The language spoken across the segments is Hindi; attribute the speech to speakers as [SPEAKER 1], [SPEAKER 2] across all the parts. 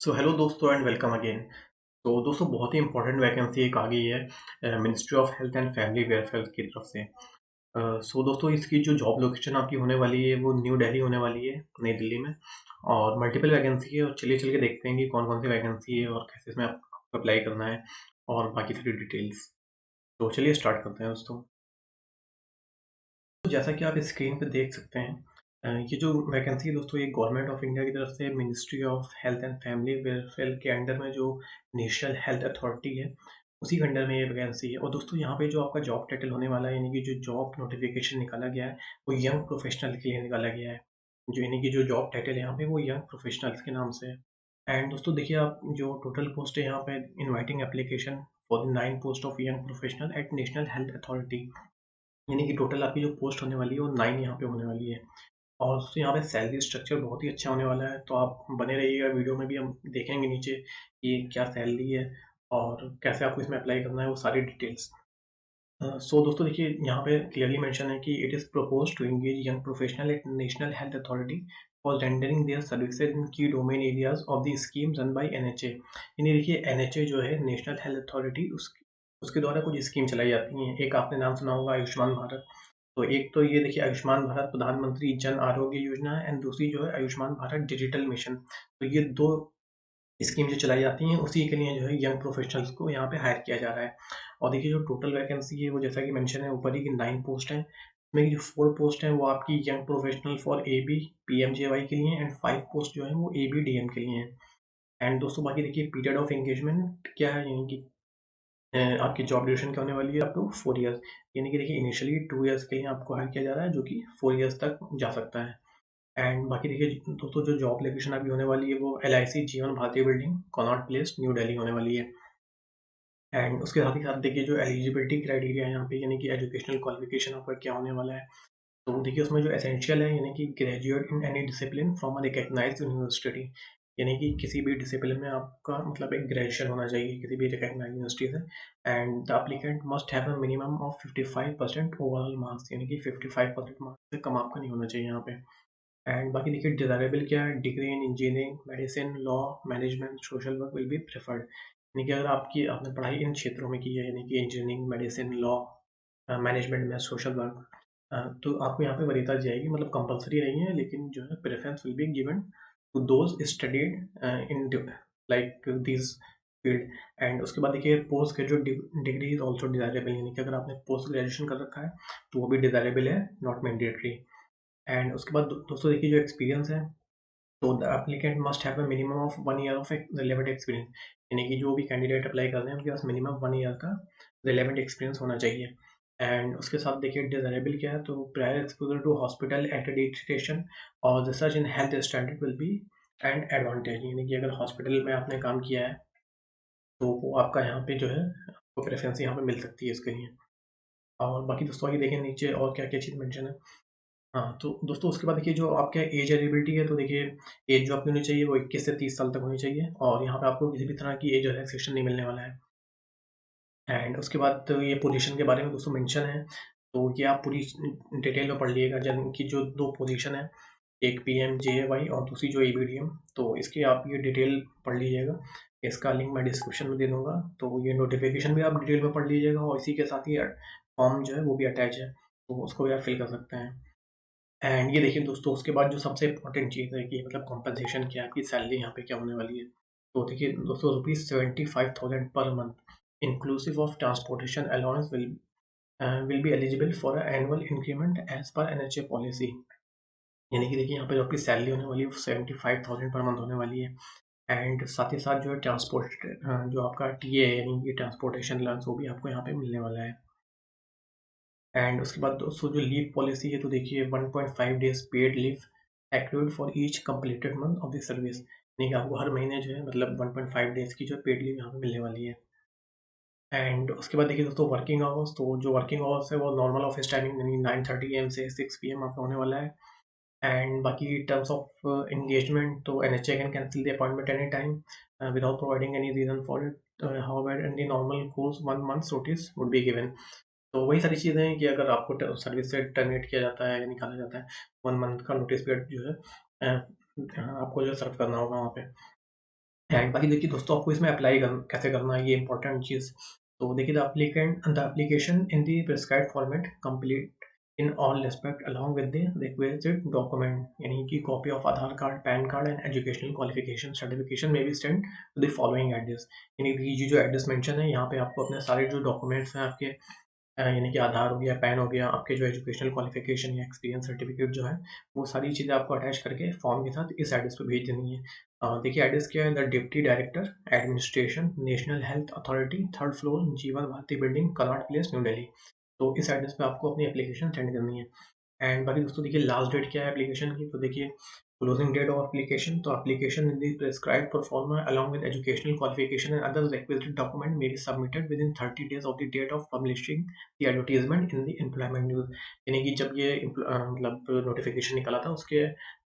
[SPEAKER 1] सो हेलो दोस्तों एंड वेलकम अगेन। तो दोस्तों बहुत ही इंपॉर्टेंट वैकेंसी एक आ गई है ministry of health and family welfare की तरफ से। सो दोस्तों इसकी जो जॉब लोकेशन आपकी होने वाली है वो न्यू दिल्ली होने वाली है, नई दिल्ली में। और मल्टीपल वैकेंसी है और चलिए चल के देखते हैं कि कौन कौन सी वैकेंसी है और कैसे इसमें आपको अप्लाई करना है और बाकी सारी डिटेल्स। तो चलिए स्टार्ट करते हैं दोस्तों। तो जैसा कि आप स्क्रीन पे देख सकते हैं, ये जो वैकेंसी है दोस्तों ये गवर्नमेंट ऑफ इंडिया की तरफ से ministry of health and family welfare के अंडर में जो नेशनल हेल्थ अथॉरिटी है उसी के अंडर में ये वैकेंसी है। और दोस्तों यहाँ पे जो आपका जॉब टाइटल होने वाला है यानी कि जो जॉब नोटिफिकेशन निकाला गया है वो यंग प्रोफेशनल के लिए निकाला गया है। जो यानी कि जो जॉब टाइटल है यहाँ पे वो यंग प्रोफेशनल्स के नाम से है। एंड दोस्तों देखिए आप जो टोटल पोस्ट है यहाँ पे inviting application for the 9 post of young professional at national health authority, यानी कि टोटल आपकी जो पोस्ट होने वाली है वो 9 यहाँ पे होने वाली है। और दोस्तों यहाँ पे सैलरी स्ट्रक्चर बहुत ही अच्छा होने वाला है, तो आप बने रहिएगा। वीडियो में भी हम देखेंगे नीचे कि क्या सैलरी है और कैसे आपको इसमें अप्लाई करना है, वो सारी डिटेल्स। सो दोस्तों देखिए यहाँ पे क्लियरली मेंशन है कि it is proposed to engage young professional at national health authority for rendering their services in key domain areas of the scheme run by NHA. यानी देखिए एनएचए जो है नेशनल हेल्थ अथॉरिटी, उसके द्वारा कुछ स्कीम चलाई जाती हैं। एक आपने नाम सुना होगा आयुष्मान भारत। तो एक तो ये देखिए आयुष्मान भारत प्रधानमंत्री जन आरोग्य योजना है एंड दूसरी जो है आयुष्मान भारत डिजिटल मिशन। तो ये दो स्कीम जो चलाई जाती हैं उसी के लिए जो है यंग प्रोफेशनल्स को यहाँ पे हायर किया जा रहा है। और देखिए जो टोटल वैकेंसी है वो जैसा कि मेंशन है ऊपर ही कि 9 पोस्ट हैं। इसमें जो 4 पोस्ट हैं वो आपकी young professional for AB PMJAY के लिए एंड 5 पोस्ट जो है वो एबी डीएम के लिए हैं। एंड दोस्तों बाकी देखिए पीरियड ऑफ एंगेजमेंट क्या है, यानी कि आपकी जॉब ड्यूरेशन क्या होने वाली है, अप टू 4 ईयर्स। यानी कि देखिए इनिशियली 2 ईयर्स के लिए आपको हायर किया जा रहा है जो कि 4 ईयर्स तक जा सकता है। एंड बाकी देखिए दोस्तों जो जॉब लोकेशन अभी होने वाली है वो LIC Jeevan Bharati building Connaught Place New Delhi होने वाली है। एंड उसके साथ ही साथ देखिए जो एलिजिबिलिटी क्राइटेरिया है यहाँ पे, यानी कि एजुकेशनल क्वालिफिकेशन आपका क्या होने वाला है। तो देखिए उसमें जो एसेंशियल है यानी कि graduate in any discipline from a recognised university, यानी कि किसी भी डिसिप्लिन में आपका मतलब एक ग्रेजुएशन होना चाहिए किसी भी रिकग्नाइज्ड यूनिवर्सिटी से। And the applicant must have a minimum of 55% overall marks, यानी कि 55% मार्क्स से कम आपका नहीं होना चाहिए यहाँ पे। एंड बाकी देखिए डिज़ायरेबल क्या है, degree in engineering medicine law management social work will be preferred. यानी कि अगर आपने पढ़ाई इन क्षेत्रों में की है यानी कि इंजीनियरिंग मेडिसिन लॉ मैनेजमेंट में सोशल वर्क, तो आपको यहाँ पे वरीयता दी जाएगी, मतलब कंपलसरी नहीं है लेकिन जो है preference will be given to those studied in like this field. And उसके बाद देखिए post graduate degree is also desirable, यानी कि अगर आपने पोस्ट ग्रेजुएशन कर रखा है तो वो भी डिजायरेबल है, नॉट मैंडेटरी। एंड उसके बाद दोस्तों देखिए जो एक्सपीरियंस है, तो the applicant must have a minimum of 1 year of relevant experience, यानी कि जो भी कैंडिडेट अप्लाई कर रहे हैं उनके पास मिनिमम 1 ईयर का रिलेवेंट एक्सपीरियंस होना चाहिए। एंड उसके साथ देखिए डिज़ायरेबल क्या है, तो prior exposure to hospital accreditation और research in health standard will be and advantage, यानी कि अगर हॉस्पिटल में आपने काम किया है तो वो आपका यहाँ पे जो है आपको प्रेफरेंस यहाँ पे मिल सकती है इसके लिए। और बाकी दोस्तों आगे देखें नीचे और क्या क्या चीज़ मेंशन है। हाँ, तो दोस्तों उसके बाद देखिए जो आपका एज एलिजिबिलिटी है, तो देखिए एज जो आपकी होनी चाहिए वो 21 से 30 साल तक होनी चाहिए और यहाँ पे आपको किसी भी तरह की एज रिलैक्सेशन नहीं मिलने वाला है। एंड उसके बाद तो ये पोजीशन के बारे में दोस्तों मेंशन है, तो ये आप पूरी डिटेल में पढ़ लीजिएगा। जन की जो 2 पोजीशन है, एक पीएमजेएवाई और दूसरी जो ईबीडीएम, तो इसकी आप ये डिटेल पढ़ लीजिएगा। इसका लिंक मैं डिस्क्रिप्शन में दे दूँगा, तो ये नोटिफ़िकेशन भी आप डिटेल में पढ़ लीजिएगा और इसी के साथ ही फॉर्म जो है वो भी अटैच है, तो उसको भी आप फिल कर सकते हैं। एंड ये देखिए दोस्तों उसके बाद जो सबसे इम्पोर्टेंट चीज़ है कि मतलब कॉम्पेंसेशन क्या है, आपकी सैलरी यहाँ पे क्या होने वाली है। तो देखिए दोस्तों rupees 75,000 per month inclusive of transportation allowance will be eligible for a annual increment as per NHA policy. यानी कि देखिए यहाँ पे जो आपकी सैलरी होने वाली है वो 75,000 पर मंथ होने वाली है। एंड साथ ही साथ जो है जो आपका टीए है यानी कि ट्रांसपोर्टेशन अलाउंस वो भी आपको यहाँ पे मिलने वाला है। एंड उसके बाद दोस्तों जो लीव पॉलिसी है, तो देखिए 1.5 days paid leave accrued for each completed month of the service, यानी कि आपको हर महीने जो है मतलब 1.5 डेज की जो पेड लीव यहाँ पे मिलने वाली है। एंड उसके बाद देखिए दोस्तों वर्किंग आवर्स, तो जो वर्किंग आवर्स है वो नॉर्मल ऑफिस टाइमिंग यानी 9:30 AM से 6 PM आपका होने वाला है। एंड बाकी टर्म्स ऑफ एंगेजमेंट, तो NHA can cancel the appointment any time without providing any reason for it, however in the normal course 1 month notice would be given. तो वही सारी चीज़ें हैं कि अगर आपको सर्विस से टर्मिनेट किया जाता है या निकाला जाता है, 1 मंथ का नोटिस पीरियड जो है आपको जो सर्व करना होगा वहाँ पे। एंड बाकी देखिए दोस्तों, आपको इसमें अप्लाई कैसे करना है, ये इंपॉर्टेंट चीज़। तो देखिए, the application in the prescribed format complete in all respect along with the requisite document, यानी कि copy of Aadhaar card, PAN card and educational qualification certification में be send to the following address. यानी कि ये जो एड्रेस मेंशन है यहाँ पे, आपको अपने सारे जो डॉक्यूमेंट्स हैं आपके, यानी कि आधार हो गया, पैन हो गया, आपके जो एजुकेशनल क्वालिफिकेशन या एक्सपीरियंस सर्टिफिकेट जो है, वो सारी चीज़ें आपको अटैच करके फॉर्म के साथ इस एड्रेस पे भेज देनी है। देखिए एड्रेस क्या है, the deputy director administration, national health authority, third floor, Jeevan Bharati building, Connaught Place, New Delhi. तो इस एड्रेस पे आपको अपनी एप्लीकेशन सेंड करनी है। एंड बाकी दोस्तों देखिए, लास्ट डेट क्या है एप्लीकेशन की, तो देखिए क्लोजिंग डेट ऑफ एप्लीकेशन, तो application in the prescribed proforma along with educational qualification and other requisite document may be submitted within 30 days of the date of publishing the advertisement in the employment news. यानी कि जब ये मतलब नोटिफिकेशन निकला था, उसके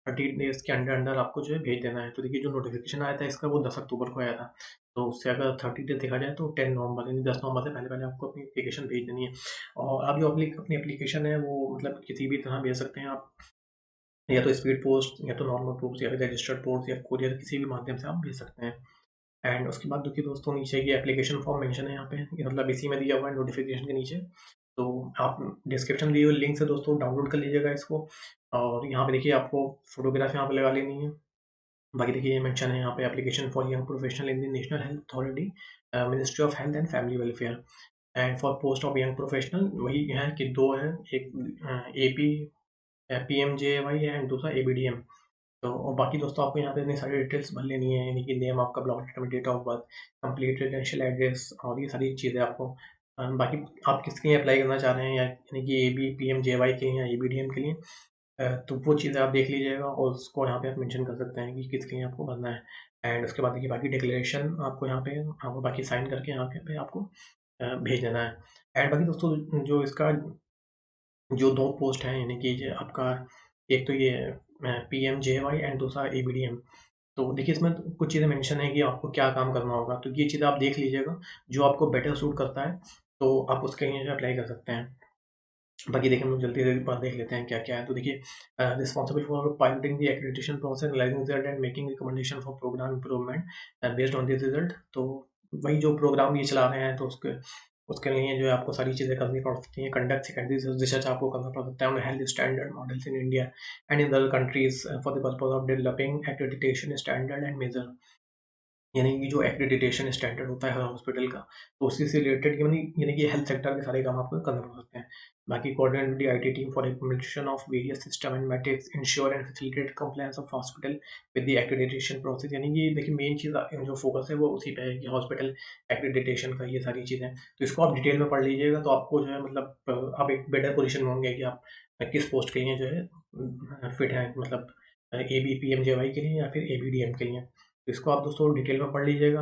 [SPEAKER 1] 30 डेज के अंडर अंडर आपको जो है भेज देना है। तो देखिए जो नोटिफिकेशन आया था इसका, वो 10 अक्टूबर को आया था। तो उससे अगर 30 डेज देखा जाए तो 10 नवंबर, यानी 10 नवंबर से पहले पहले आपको अपनी एप्लीकेशन भेज देनी है। और आप जो अपनी एप्लीकेशन है वो मतलब किसी भी तरह भेज सकते हैं आप, या तो स्पीड पोस्ट, या तो नॉर्मल पोस्ट, या फिर रजिस्टर्ड पोस्ट, या कोरियर, किसी भी माध्यम से आप भेज सकते हैं। एंड उसके बाद देखिए दोस्तों, नीचे ये एप्लीकेशन फॉर्म मेंशन है यहाँ पे, ये मतलब इसी में दिया हुआ है नोटिफिकेशन के नीचे। तो आप डिस्क्रिप्शन दिए हुए लिंक से दोस्तों डाउनलोड कर लीजिएगा इसको। और यहाँ पे देखिए आपको फोटोग्राफ यहाँ पे लगा लेनी है। बाकी देखिए ये मेंशन है यहाँ पे, application for young professional in the national health authority, ministry of health and family welfare. And for post of young professional वही है कि दो है, एक एपी पीएमजेएवाई है एंड दूसरा एबीडीएम। तो और बाकी दोस्तों, आपको यहाँ पे इतनी सारी डिटेल्स भर लेनी है, यानी कि नेम आपका, block determinate, date of birth, complete residential address, और ये सारी चीज़ें आपको। बाकी आप किसके लिए अप्लाई करना चाह रहे हैं, या यानी कि A B P M J Y के लिए या ए बी डी एम के लिए, तो वो चीज़ें आप देख लीजिएगा और उसको यहाँ पे आप मेंशन कर सकते हैं कि किसके लिए आपको भरना है। एंड उसके बाद देखिए बाकी डिक्लेरेशन आपको यहाँ पे, आपको बाकी साइन करके यहाँ पे आपको भेज देना है। एंड बाकी दोस्तों, जो इसका जो 2 पोस्ट हैं, यानी कि ये आपका, एक तो ये पीएमजेएवाई एंड दूसरा एबीडीएम। तो देखिए इसमें तो कुछ चीज़ें मेंशन है कि आपको क्या काम करना होगा, तो ये चीज़ें आप देख लीजिएगा, जो आपको बेटर सूट करता है, तो आप उसके लिए जो अप्लाई कर सकते हैं। बाकी देखिए हम लोग जल्दी से एक बार देख लेते हैं क्या-क्या है। तो देखिए responsible for piloting the accreditation process, analysing result and making recommendation for programme improvement based on this result. तो वही जो प्रोग्राम ये चला रहे हैं, तो उसके उसके लिए जो है आपको सारी चीज़ें करनी पड़ सकती हैं। कंडक्ट सेकेंडरी रिसर्च आपको करना पड़ सकता है on health standard models in India and in other countries for the purpose of developing accreditation standard and measure. यानी कि जो एक्रेडिटेशन स्टैंडर्ड होता है हर हॉस्पिटल का, तो उसी से रिलेटेड यानी कि हेल्थ सेक्टर के सारे काम आपको करने पड़ सकते हैं। बाकी coordinate with the IT team for implementation of various system and matrix, ensure and facilitate compliance of hospital with the accreditation process. यानी कि देखिए मेन चीज़ जो फोकस है वो उसी पे है कि हॉस्पिटल एक्रेडिटेशन का, ये सारी चीज़ें। तो इसको आप डिटेल में पढ़ लीजिएगा, तो आपको जो है मतलब आप एक बेटर पोजीशन में होंगे कि आप किस पोस्ट के लिए जो है फिट हैं, मतलब एबीपीएमजेवाई के लिए या फिर एबीडीएम के लिए। तो इसको आप दोस्तों डिटेल में पढ़ लीजिएगा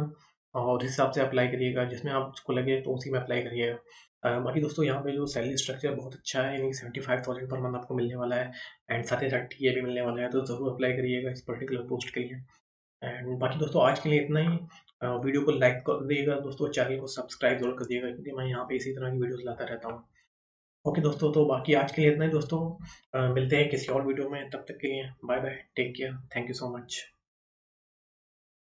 [SPEAKER 1] और उस हिसाब से अप्लाई करिएगा, जिसमें आपको लगे तो उसी में अप्लाई करिएगा। बाकी दोस्तों यहाँ पे जो सैलरी स्ट्रक्चर बहुत अच्छा है, यानी 75,000 पर मंथ आपको मिलने वाला है। एंड साथ ही साथ टीए भी मिलने वाला है, तो ज़रूर अप्लाई करिएगा इस पर्टिकुलर पोस्ट के लिए। एंड बाकी दोस्तों आज के लिए इतना ही। वीडियो को लाइक कर दिएगा दोस्तों, चैनल को सब्सक्राइब जरूर कर दिएगा, क्योंकि मैं यहाँ पे इसी तरह की वीडियोस लाता रहता हूँ। ओके दोस्तों, तो बाकी आज के लिए इतना ही दोस्तों। मिलते हैं किसी और वीडियो में, तब तक के लिए bye bye, take care, thank you so much.